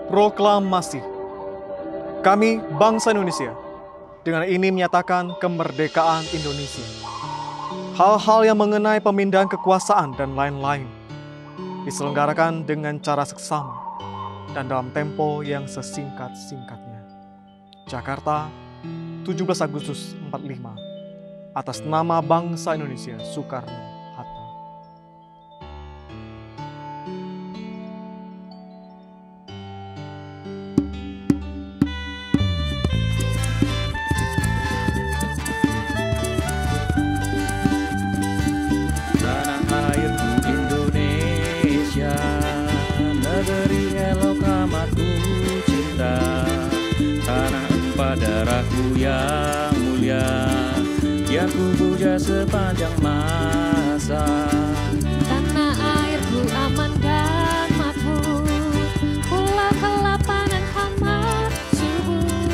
Proklamasi. Kami, bangsa Indonesia, dengan ini menyatakan kemerdekaan Indonesia. Hal-hal yang mengenai pemindahan kekuasaan dan lain-lain diselenggarakan dengan cara seksama dan dalam tempo yang sesingkat-singkatnya. Jakarta, 17 Agustus 45, atas nama bangsa Indonesia, Soekarno-Hatta. Tanah airku Indonesia, negeri elok amat ku cinta. Tanah tumpah darahku yang mulia, yang ku puja sepanjang masa. Tanah airku aman dan makmur, pulau kelapanan amat subur,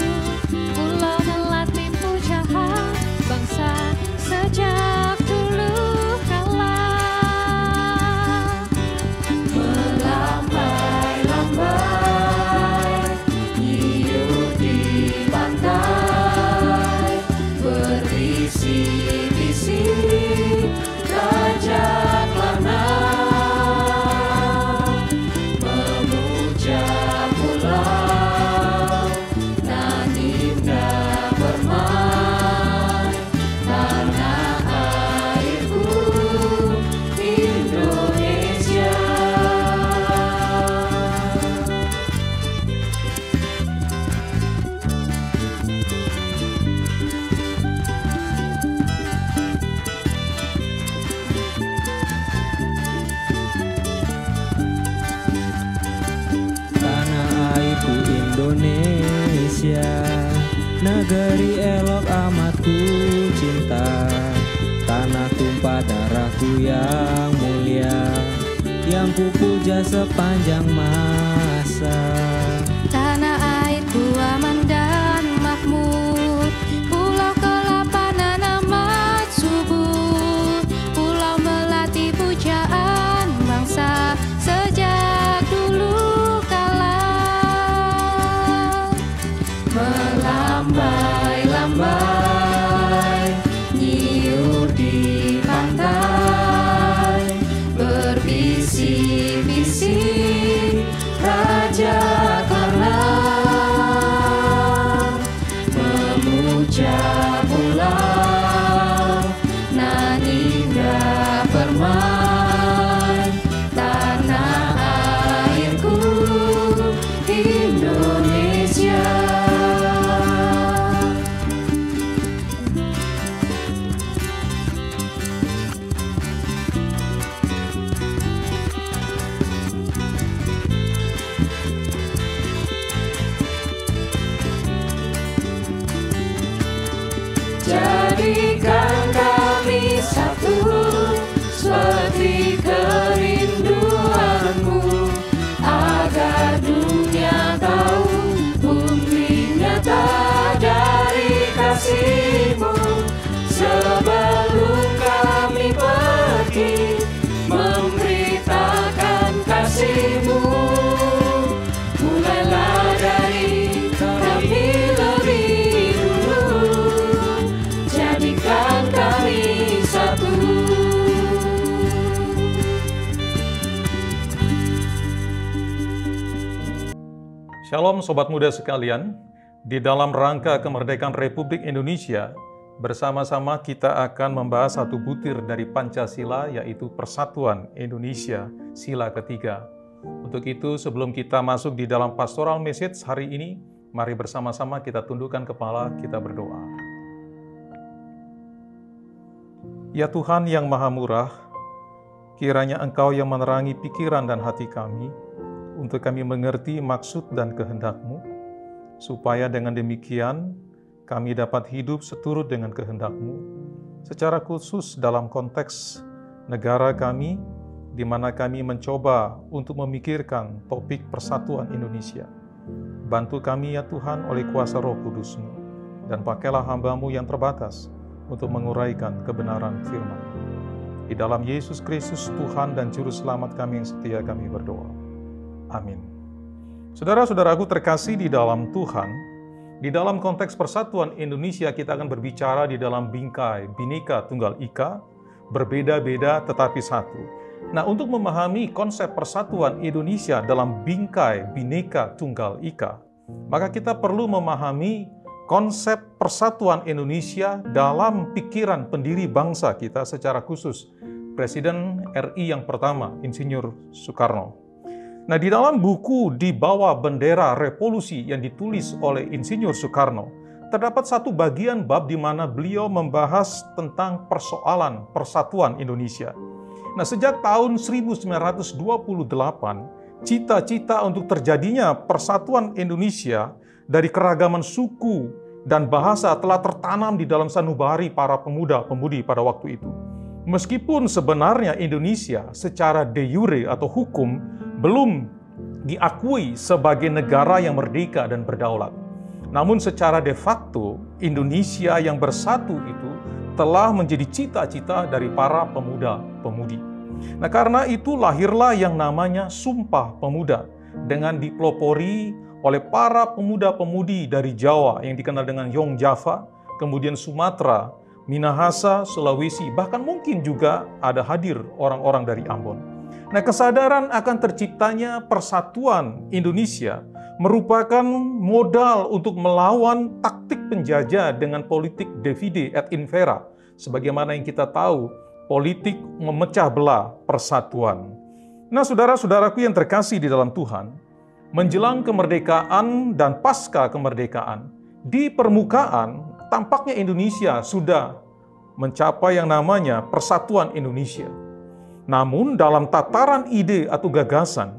pulau melati pujahan bangsa sejak dulu kala. Melambai-lambai hiu di pantai, berbisik-bisik rajak lanang, memuja pulau nan indah bermain. Tanah airku Indonesia. Tanah airku Indonesia, negeri elok amat ku cinta. Tanah tumpah darahku yang mulia, yang ku puja sepanjang masa. Tanah airku aman dan makmur, pulau kelapanan amat subur, pulau melati pujaan bangsa sejak dulu kala. Melambai-lambai nyiur di pantai, berbisik-bisik rajak lanang, memuja pulau nan indah bermain. Tanah airku Indonesia. Jadikan kami satu seperti kerinduanmu, agar dunia tahu bukti nyata dari kasihmu. Sebelum kami pergi memberitakan kasihmu, mulailah dari kami lebih dulu. Jadikan kami satu. Shalom Sobat Muda sekalian, di dalam rangka kemerdekaan Republik Indonesia, bersama-sama kita akan membahas satu butir dari Pancasila, yaitu Persatuan Indonesia, sila ketiga. Untuk itu, sebelum kita masuk di dalam pastoral message hari ini, mari bersama-sama kita tundukkan kepala, kita berdoa. Ya Tuhan yang Maha Murah, kiranya Engkau yang menerangi pikiran dan hati kami, untuk kami mengerti maksud dan kehendak-Mu, supaya dengan demikian kami dapat hidup seturut dengan kehendak-Mu, secara khusus dalam konteks negara kami, di mana kami mencoba untuk memikirkan topik persatuan Indonesia. Bantu kami ya Tuhan oleh kuasa Roh Kudus-Mu, dan pakailah hamba-Mu yang terbatas untuk menguraikan kebenaran firman. Di dalam Yesus Kristus, Tuhan dan Juru Selamat kami yang setia, kami berdoa. Amin. Saudara-saudaraku terkasih di dalam Tuhan, di dalam konteks persatuan Indonesia kita akan berbicara di dalam bingkai Bhinneka Tunggal Ika, berbeda-beda tetapi satu. Nah, untuk memahami konsep persatuan Indonesia dalam bingkai Bhinneka Tunggal Ika, maka kita perlu memahami konsep persatuan Indonesia dalam pikiran pendiri bangsa kita secara khusus, Presiden RI yang pertama, Insinyur Soekarno. Nah, di dalam buku Di Bawah Bendera Revolusi yang ditulis oleh Insinyur Soekarno, terdapat satu bagian bab di mana beliau membahas tentang persoalan persatuan Indonesia. Nah, sejak tahun 1928, cita-cita untuk terjadinya persatuan Indonesia dari keragaman suku dan bahasa telah tertanam di dalam sanubari para pemuda-pemudi pada waktu itu. Meskipun sebenarnya Indonesia secara de jure atau hukum belum diakui sebagai negara yang merdeka dan berdaulat. Namun secara de facto, Indonesia yang bersatu itu telah menjadi cita-cita dari para pemuda-pemudi. Nah, karena itu lahirlah yang namanya Sumpah Pemuda dengan dipelopori oleh para pemuda-pemudi dari Jawa yang dikenal dengan Yong Java, kemudian Sumatera, Minahasa, Sulawesi, bahkan mungkin juga ada hadir orang-orang dari Ambon. Nah, kesadaran akan terciptanya persatuan Indonesia merupakan modal untuk melawan taktik penjajah dengan politik divide et impera. Sebagaimana yang kita tahu, politik memecah belah persatuan. Nah, saudara-saudaraku yang terkasih di dalam Tuhan, menjelang kemerdekaan dan pasca kemerdekaan, di permukaan tampaknya Indonesia sudah mencapai yang namanya persatuan Indonesia. Namun dalam tataran ide atau gagasan,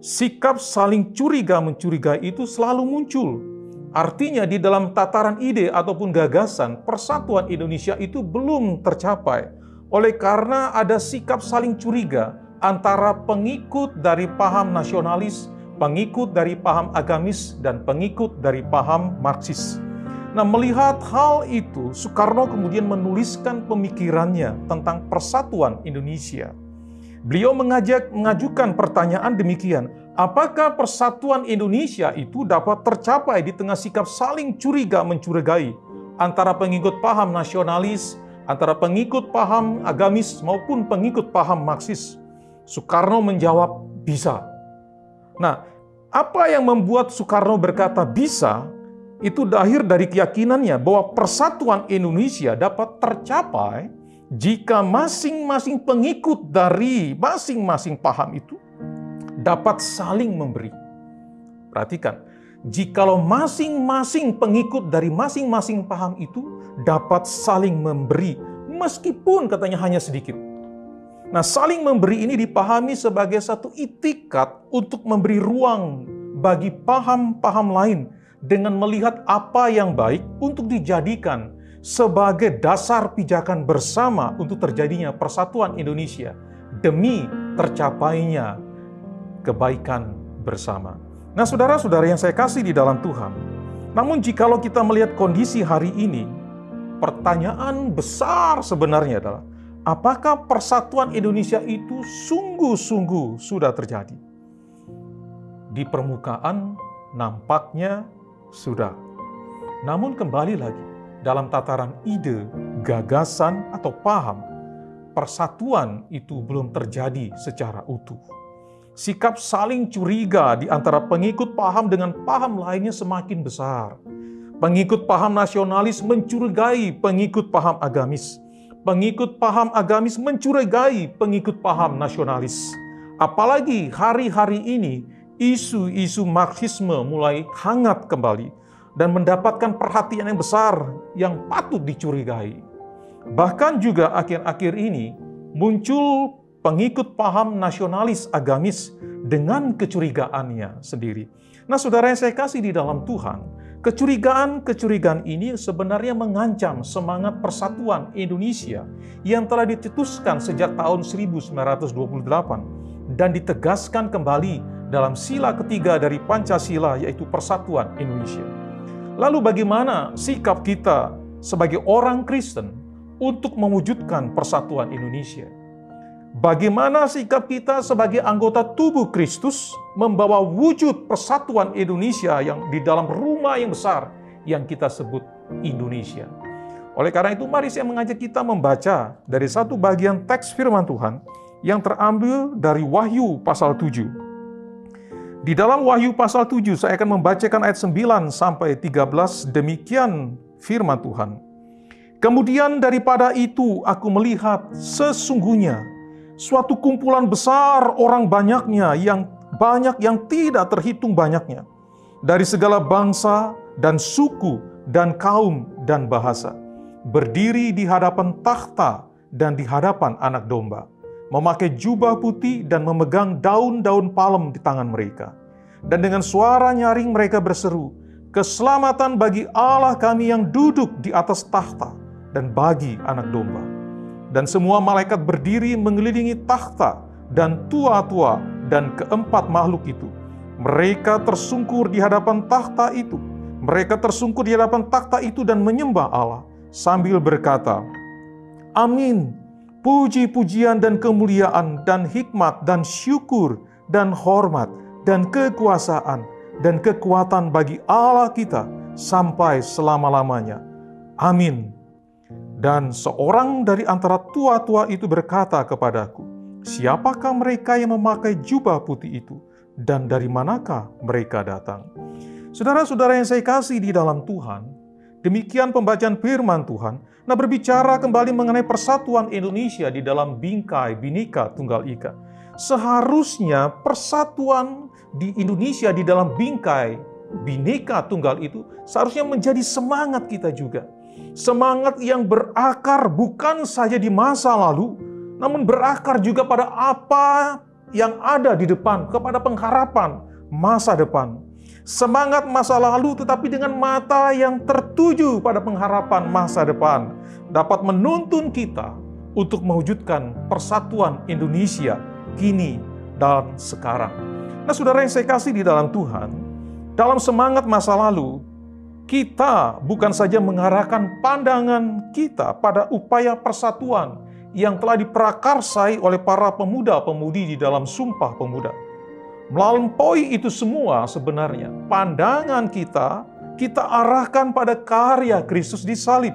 sikap saling curiga-mencurigai itu selalu muncul. Artinya di dalam tataran ide ataupun gagasan, persatuan Indonesia itu belum tercapai. Oleh karena ada sikap saling curiga antara pengikut dari paham nasionalis, pengikut dari paham agamis, dan pengikut dari paham Marxis. Nah, melihat hal itu, Soekarno kemudian menuliskan pemikirannya tentang persatuan Indonesia. Beliau mengajukan pertanyaan demikian, apakah persatuan Indonesia itu dapat tercapai di tengah sikap saling curiga-mencurigai antara pengikut paham nasionalis, antara pengikut paham agamis maupun pengikut paham Marxis? Soekarno menjawab, bisa. Nah, apa yang membuat Soekarno berkata bisa? Itu lahir dari keyakinannya bahwa persatuan Indonesia dapat tercapai jika masing-masing pengikut dari masing-masing paham itu dapat saling memberi. Perhatikan, jikalau masing-masing pengikut dari masing-masing paham itu dapat saling memberi, meskipun katanya hanya sedikit. Nah, saling memberi ini dipahami sebagai satu itikat untuk memberi ruang bagi paham-paham lain dengan melihat apa yang baik untuk dijadikan sebagai dasar pijakan bersama untuk terjadinya persatuan Indonesia demi tercapainya kebaikan bersama. Nah, saudara-saudara yang saya kasih di dalam Tuhan, namun jikalau kita melihat kondisi hari ini, pertanyaan besar sebenarnya adalah, apakah persatuan Indonesia itu sungguh-sungguh sudah terjadi? Di permukaan nampaknya sudah. Namun kembali lagi, dalam tataran ide, gagasan, atau paham, persatuan itu belum terjadi secara utuh. Sikap saling curiga di antara pengikut paham dengan paham lainnya semakin besar. Pengikut paham nasionalis mencurigai pengikut paham agamis. Pengikut paham agamis mencurigai pengikut paham nasionalis. Apalagi hari-hari ini, isu-isu Marxisme mulai hangat kembali dan mendapatkan perhatian yang besar yang patut dicurigai. Bahkan juga akhir-akhir ini muncul pengikut paham nasionalis agamis dengan kecurigaannya sendiri. Nah, saudara yang saya kasih di dalam Tuhan, kecurigaan-kecurigaan ini sebenarnya mengancam semangat persatuan Indonesia yang telah dicetuskan sejak tahun 1928 dan ditegaskan kembali dalam sila ketiga dari Pancasila, yaitu persatuan Indonesia. Lalu bagaimana sikap kita sebagai orang Kristen untuk mewujudkan persatuan Indonesia? Bagaimana sikap kita sebagai anggota tubuh Kristus membawa wujud persatuan Indonesia yang di dalam rumah yang besar yang kita sebut Indonesia. Oleh karena itu, mari saya mengajak kita membaca dari satu bagian teks firman Tuhan yang terambil dari Wahyu pasal 7. Di dalam Wahyu pasal 7, saya akan membacakan ayat 9 sampai 13, demikian firman Tuhan. Kemudian daripada itu aku melihat sesungguhnya suatu kumpulan besar orang banyaknya yang tidak terhitung banyaknya, dari segala bangsa dan suku dan kaum dan bahasa, berdiri di hadapan takhta dan di hadapan Anak Domba, memakai jubah putih dan memegang daun-daun palem di tangan mereka. Dan dengan suara nyaring mereka berseru, keselamatan bagi Allah kami yang duduk di atas takhta dan bagi Anak Domba. Dan semua malaikat berdiri mengelilingi takhta dan tua-tua dan keempat makhluk itu. Mereka tersungkur di hadapan takhta itu. Mereka tersungkur di hadapan takhta itu dan menyembah Allah sambil berkata, Amin. Puji-pujian dan kemuliaan dan hikmat dan syukur dan hormat dan kekuasaan dan kekuatan bagi Allah kita sampai selama-lamanya. Amin. Dan seorang dari antara tua-tua itu berkata kepadaku, siapakah mereka yang memakai jubah putih itu? Dan dari manakah mereka datang? Saudara-saudara yang saya kasih di dalam Tuhan, demikian pembacaan firman Tuhan. Nah, berbicara kembali mengenai persatuan Indonesia di dalam bingkai Bhinneka Tunggal Ika. Seharusnya persatuan di Indonesia di dalam bingkai Bhinneka Tunggal itu seharusnya menjadi semangat kita juga. Semangat yang berakar bukan saja di masa lalu, namun berakar juga pada apa yang ada di depan, kepada pengharapan masa depan. Semangat masa lalu tetapi dengan mata yang tertuju pada pengharapan masa depan dapat menuntun kita untuk mewujudkan persatuan Indonesia kini dan sekarang. Nah, saudara yang saya kasih di dalam Tuhan, dalam semangat masa lalu, kita bukan saja mengarahkan pandangan kita pada upaya persatuan yang telah diprakarsai oleh para pemuda-pemudi di dalam Sumpah Pemuda. Melampaui itu semua sebenarnya, pandangan kita arahkan pada karya Kristus di salib.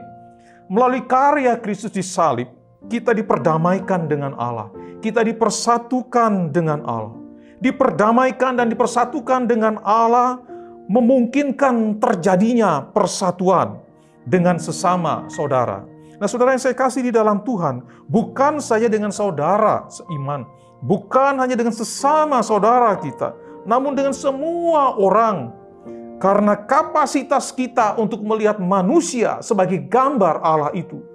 Melalui karya Kristus di salib, kita diperdamaikan dengan Allah. Kita dipersatukan dengan Allah. Diperdamaikan dan dipersatukan dengan Allah memungkinkan terjadinya persatuan dengan sesama saudara. Nah, saudara yang saya kasih di dalam Tuhan, bukan saja dengan saudara seiman, bukan hanya dengan sesama saudara kita, namun dengan semua orang. Karena kapasitas kita untuk melihat manusia sebagai gambar Allah itu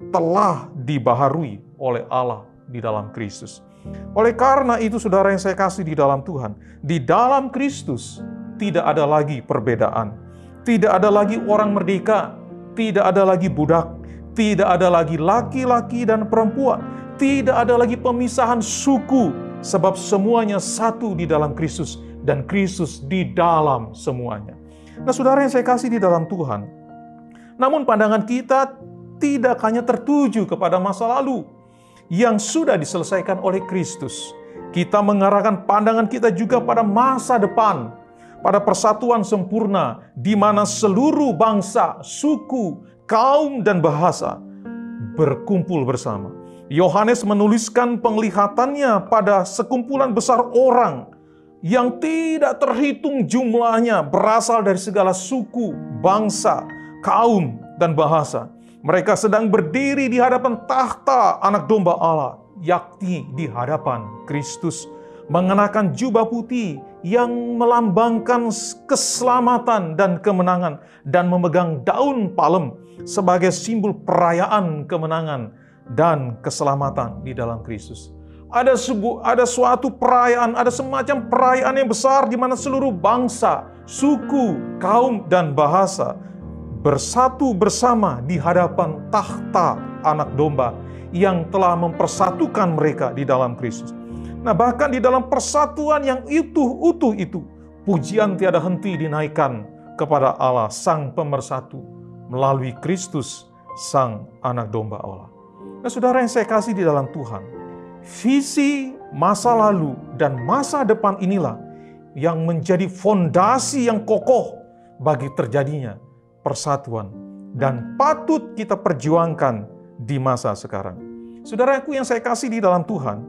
telah dibaharui oleh Allah di dalam Kristus. Oleh karena itu, saudara yang saya kasih di dalam Tuhan, di dalam Kristus tidak ada lagi perbedaan. Tidak ada lagi orang merdeka. Tidak ada lagi budak. Tidak ada lagi laki-laki dan perempuan. Tidak ada lagi pemisahan suku. Sebab semuanya satu di dalam Kristus. Dan Kristus di dalam semuanya. Nah, saudara yang saya kasih di dalam Tuhan. Namun pandangan kita tidak hanya tertuju kepada masa lalu yang sudah diselesaikan oleh Kristus. Kita mengarahkan pandangan kita juga pada masa depan. Pada persatuan sempurna di mana seluruh bangsa, suku, kaum, dan bahasa berkumpul bersama. Yohanes menuliskan penglihatannya pada sekumpulan besar orang yang tidak terhitung jumlahnya, berasal dari segala suku, bangsa, kaum, dan bahasa. Mereka sedang berdiri di hadapan takhta Anak Domba Allah, yakni di hadapan Kristus, mengenakan jubah putih yang melambangkan keselamatan dan kemenangan, dan memegang daun palem sebagai simbol perayaan kemenangan dan keselamatan di dalam Kristus. Ada suatu perayaan, ada semacam perayaan yang besar di mana seluruh bangsa, suku, kaum, dan bahasa bersatu bersama di hadapan takhta Anak Domba yang telah mempersatukan mereka di dalam Kristus. Nah, bahkan di dalam persatuan yang utuh itu, pujian tiada henti dinaikkan kepada Allah Sang Pemersatu melalui Kristus Sang Anak Domba Allah. Nah, saudara yang saya kasih di dalam Tuhan, visi masa lalu dan masa depan inilah yang menjadi fondasi yang kokoh bagi terjadinya persatuan dan patut kita perjuangkan di masa sekarang. Saudaraku yang saya kasih di dalam Tuhan,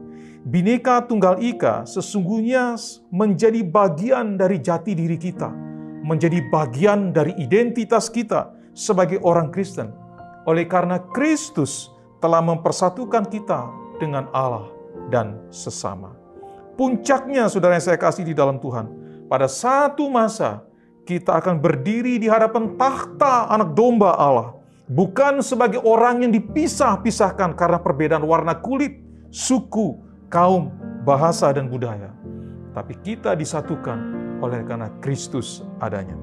Bhinneka Tunggal Ika sesungguhnya menjadi bagian dari jati diri kita, menjadi bagian dari identitas kita sebagai orang Kristen. Oleh karena Kristus telah mempersatukan kita dengan Allah dan sesama. Puncaknya, saudara yang saya kasih di dalam Tuhan, pada satu masa kita akan berdiri di hadapan takhta Anak Domba Allah, bukan sebagai orang yang dipisah-pisahkan karena perbedaan warna kulit, suku, kaum, bahasa, dan budaya. Tapi kita disatukan oleh karena Kristus adanya.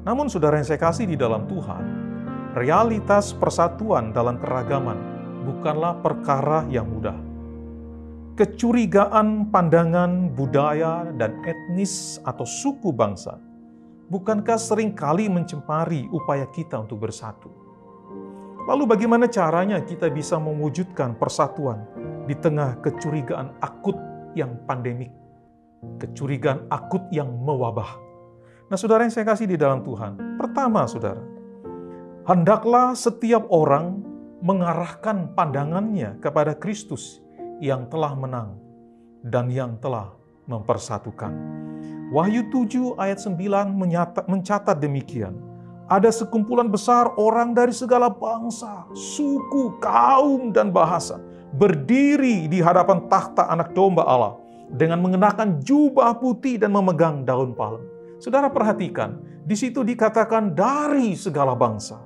Namun saudara yang saya kasih di dalam Tuhan, realitas persatuan dalam keragaman bukanlah perkara yang mudah. Kecurigaan pandangan budaya dan etnis atau suku bangsa, bukankah seringkali mencemari upaya kita untuk bersatu? Lalu bagaimana caranya kita bisa mewujudkan persatuan di tengah kecurigaan akut yang pandemik, kecurigaan akut yang mewabah? Nah, saudara yang saya kasih di dalam Tuhan, pertama saudara, hendaklah setiap orang mengarahkan pandangannya kepada Kristus yang telah menang dan yang telah mempersatukan. Wahyu 7 ayat 9 mencatat demikian. Ada sekumpulan besar orang dari segala bangsa, suku, kaum, dan bahasa berdiri di hadapan takhta Anak Domba Allah dengan mengenakan jubah putih dan memegang daun palem. Saudara perhatikan, di situ dikatakan dari segala bangsa.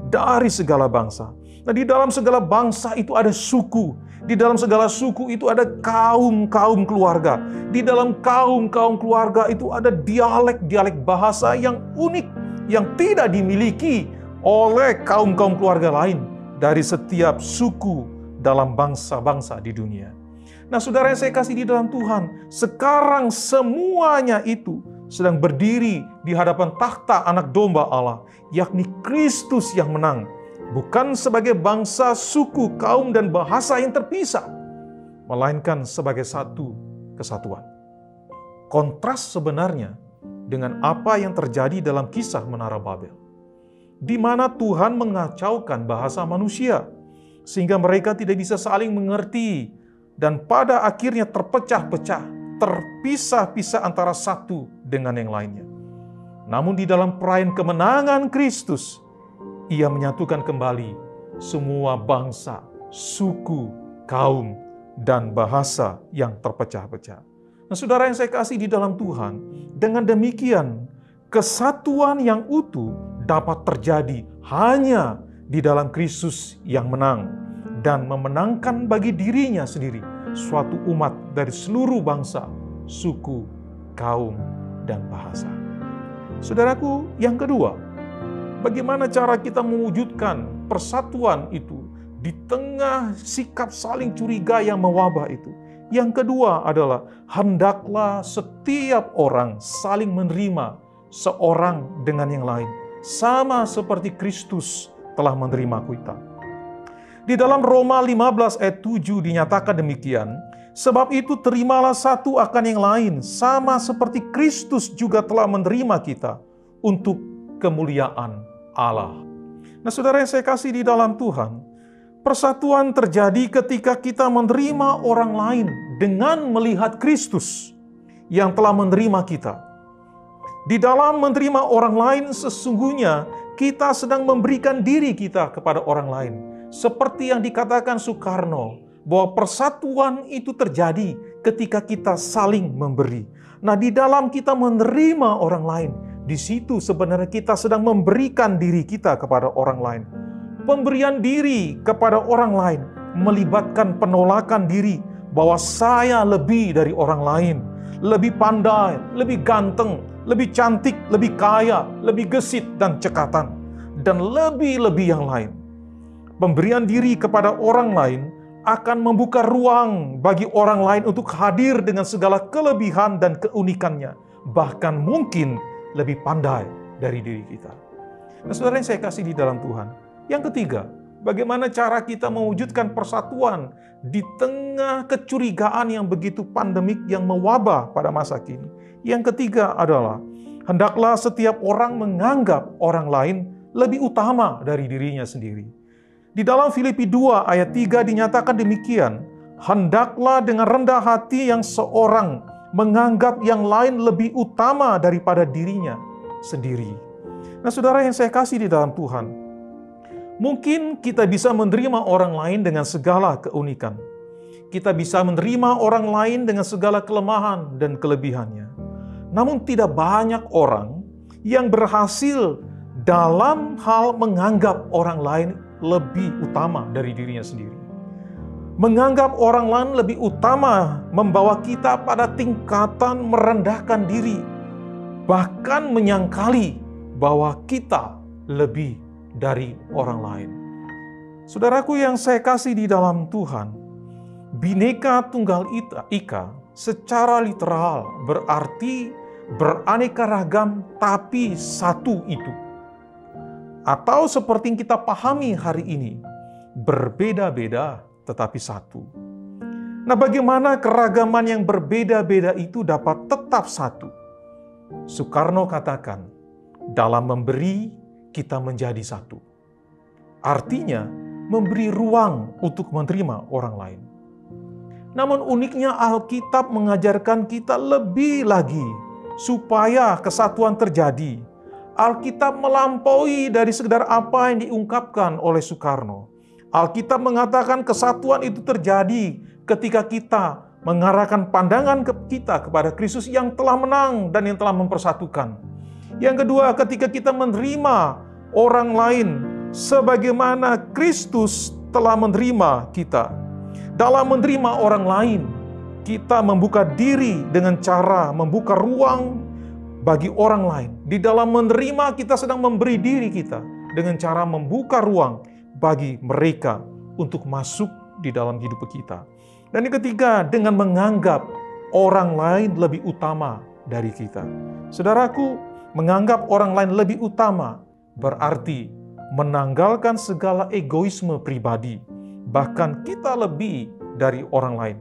Dari segala bangsa. Nah, di dalam segala bangsa itu ada suku. Di dalam segala suku itu ada kaum-kaum keluarga. Di dalam kaum-kaum keluarga itu ada dialek-dialek bahasa yang unik, yang tidak dimiliki oleh kaum-kaum keluarga lain dari setiap suku dalam bangsa-bangsa di dunia. Nah, saudara yang saya kasih di dalam Tuhan, sekarang semuanya itu sedang berdiri di hadapan takhta Anak Domba Allah, yakni Kristus yang menang. Bukan sebagai bangsa, suku, kaum, dan bahasa yang terpisah, melainkan sebagai satu kesatuan. Kontras sebenarnya dengan apa yang terjadi dalam kisah Menara Babel, di mana Tuhan mengacaukan bahasa manusia, sehingga mereka tidak bisa saling mengerti, dan pada akhirnya terpecah-pecah, terpisah-pisah antara satu dengan yang lainnya. Namun di dalam perayaan kemenangan Kristus, Ia menyatukan kembali semua bangsa, suku, kaum, dan bahasa yang terpecah-pecah. Nah, saudara yang saya kasih di dalam Tuhan, dengan demikian, kesatuan yang utuh dapat terjadi hanya di dalam Kristus yang menang dan memenangkan bagi dirinya sendiri suatu umat dari seluruh bangsa, suku, kaum, dan bahasa. Saudaraku, yang kedua, bagaimana cara kita mewujudkan persatuan itu di tengah sikap saling curiga yang mewabah itu? Yang kedua adalah, hendaklah setiap orang saling menerima seorang dengan yang lain, sama seperti Kristus telah menerima kita. Di dalam Roma 15 ayat 7 dinyatakan demikian, sebab itu terimalah satu akan yang lain, sama seperti Kristus juga telah menerima kita untuk kemuliaan Allah. Nah, saudara yang saya kasih di dalam Tuhan, persatuan terjadi ketika kita menerima orang lain dengan melihat Kristus yang telah menerima kita. Di dalam menerima orang lain, sesungguhnya kita sedang memberikan diri kita kepada orang lain. Seperti yang dikatakan Soekarno, bahwa persatuan itu terjadi ketika kita saling memberi. Nah, di dalam kita menerima orang lain, di situ sebenarnya kita sedang memberikan diri kita kepada orang lain. Pemberian diri kepada orang lain melibatkan penolakan diri bahwa saya lebih dari orang lain, lebih pandai, lebih ganteng, lebih cantik, lebih kaya, lebih gesit dan cekatan, dan lebih-lebih yang lain. Pemberian diri kepada orang lain akan membuka ruang bagi orang lain untuk hadir dengan segala kelebihan dan keunikannya, bahkan mungkin lebih pandai dari diri kita. Nah, saudara yang saya kasih di dalam Tuhan, yang ketiga, Bagaimana cara kita mewujudkan persatuan di tengah kecurigaan yang begitu pandemik yang mewabah pada masa kini. Yang ketiga adalah, hendaklah setiap orang menganggap orang lain lebih utama dari dirinya sendiri. Di dalam Filipi 2 ayat 3 dinyatakan demikian, hendaklah dengan rendah hati yang seorang menganggap yang lain lebih utama daripada dirinya sendiri. Nah, saudara yang saya kasih di dalam Tuhan, mungkin kita bisa menerima orang lain dengan segala keunikan. Kita bisa menerima orang lain dengan segala kelemahan dan kelebihannya. Namun tidak banyak orang yang berhasil dalam hal menganggap orang lain lebih utama dari dirinya sendiri. Menganggap orang lain lebih utama membawa kita pada tingkatan merendahkan diri, bahkan menyangkali bahwa kita lebih dari orang lain. Saudaraku yang saya kasih di dalam Tuhan, Bhinneka Tunggal Ika secara literal berarti beraneka ragam tapi satu itu. Atau seperti yang kita pahami hari ini, berbeda-beda tetapi satu. Nah, bagaimana keragaman yang berbeda-beda itu dapat tetap satu? Soekarno katakan, dalam memberi kita menjadi satu. Artinya, memberi ruang untuk menerima orang lain. Namun uniknya Alkitab mengajarkan kita lebih lagi supaya kesatuan terjadi. Alkitab melampaui dari sekedar apa yang diungkapkan oleh Soekarno. Alkitab mengatakan kesatuan itu terjadi ketika kita mengarahkan pandangan kita kepada Kristus yang telah menang dan yang telah mempersatukan. Yang kedua, ketika kita menerima orang lain sebagaimana Kristus telah menerima kita. Dalam menerima orang lain, kita membuka diri dengan cara membuka ruang bagi orang lain. Di dalam menerima, kita sedang memberi diri kita dengan cara membuka ruang bagi mereka untuk masuk di dalam hidup kita. Dan yang ketiga, dengan menganggap orang lain lebih utama dari kita. Saudaraku, menganggap orang lain lebih utama berarti menanggalkan segala egoisme pribadi, bahkan kita lebih dari orang lain,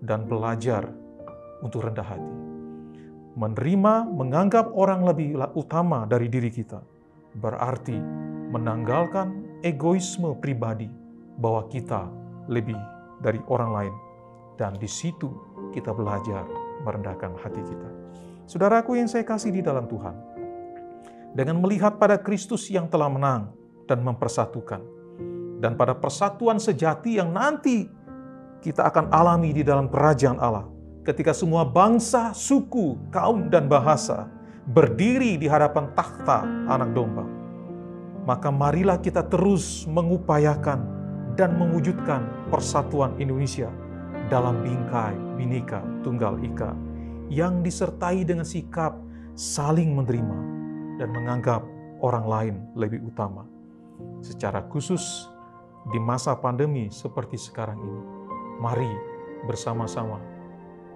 dan belajar untuk rendah hati. Menerima, menganggap orang lebih utama dari diri kita berarti menanggalkan egoisme pribadi bahwa kita lebih dari orang lain, dan di situ kita belajar merendahkan hati kita. Saudaraku yang saya kasih di dalam Tuhan, dengan melihat pada Kristus yang telah menang dan mempersatukan, dan pada persatuan sejati yang nanti kita akan alami di dalam kerajaan Allah, ketika semua bangsa, suku, kaum, dan bahasa berdiri di hadapan takhta Anak Domba, maka marilah kita terus mengupayakan dan mewujudkan persatuan Indonesia dalam bingkai Bhinneka Tunggal Ika yang disertai dengan sikap saling menerima dan menganggap orang lain lebih utama. Secara khusus di masa pandemi seperti sekarang ini, mari bersama-sama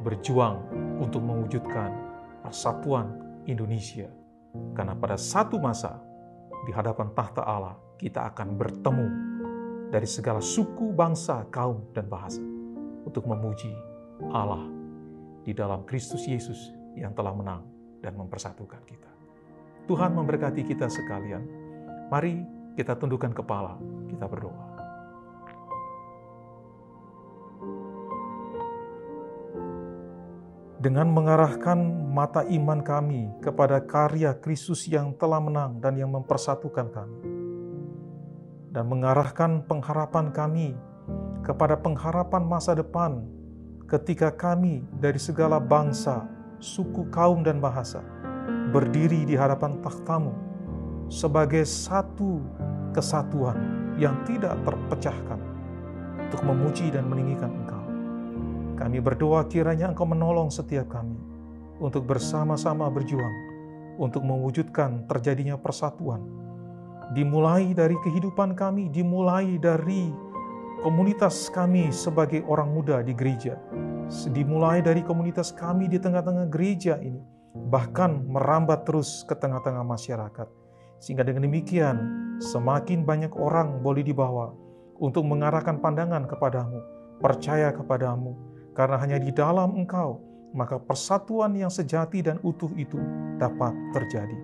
berjuang untuk mewujudkan persatuan Indonesia. Karena pada satu masa di hadapan tahta Allah, kita akan bertemu dari segala suku, bangsa, kaum, dan bahasa untuk memuji Allah di dalam Kristus Yesus yang telah menang dan mempersatukan kita. Tuhan memberkati kita sekalian. Mari kita tundukkan kepala, kita berdoa. Dengan mengarahkan mata iman kami kepada karya Kristus yang telah menang dan yang mempersatukan kami, dan mengarahkan pengharapan kami kepada pengharapan masa depan ketika kami dari segala bangsa, suku, kaum, dan bahasa berdiri di hadapan takhta-Mu sebagai satu kesatuan yang tidak terpecahkan untuk memuji dan meninggikan Engkau. Kami berdoa kiranya Engkau menolong setiap kami untuk bersama-sama berjuang untuk mewujudkan terjadinya persatuan. Dimulai dari kehidupan kami, dimulai dari komunitas kami sebagai orang muda di gereja, dimulai dari komunitas kami di tengah-tengah gereja ini, bahkan merambat terus ke tengah-tengah masyarakat. sehingga dengan demikian semakin banyak orang boleh dibawa untuk mengarahkan pandangan kepadamu, percaya kepadamu, karena hanya di dalam Engkau, maka persatuan yang sejati dan utuh itu dapat terjadi.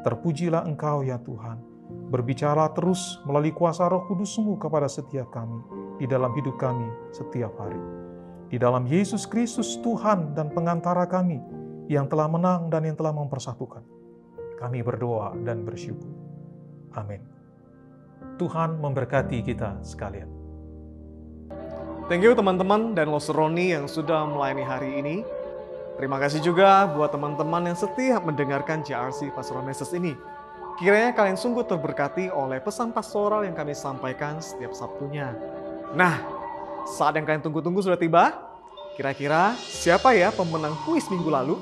Terpujilah Engkau ya Tuhan, berbicara terus melalui kuasa Roh Kudus-Mu kepada setiap kami, di dalam hidup kami setiap hari. Di dalam Yesus Kristus Tuhan dan pengantara kami, yang telah menang dan yang telah mempersatukan, kami berdoa dan bersyukur. Amin. Tuhan memberkati kita sekalian. Thank you teman-teman dan Loseroni yang sudah melayani hari ini. Terima kasih juga buat teman-teman yang setia mendengarkan JRC Pastoral Message ini. Kiranya kalian sungguh terberkati oleh pesan pastoral yang kami sampaikan setiap Sabtunya. Nah, saat yang kalian tunggu-tunggu sudah tiba. Kira-kira siapa ya pemenang kuis minggu lalu?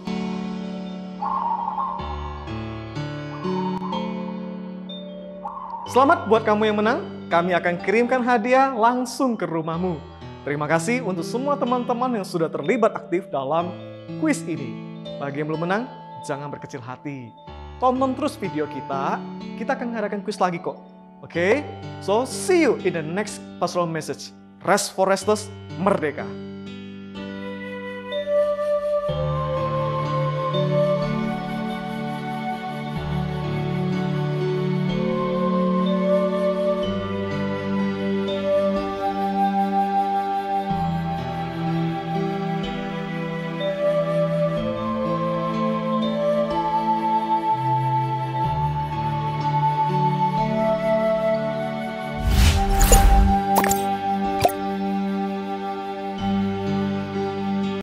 Selamat buat kamu yang menang. Kami akan kirimkan hadiah langsung ke rumahmu. Terima kasih untuk semua teman-teman yang sudah terlibat aktif dalam kuis ini. Bagi yang belum menang, jangan berkecil hati. Tonton terus video kita akan mengadakan kuis lagi kok. Oke? So, see you in the next pastoral message. Rest for restless, merdeka.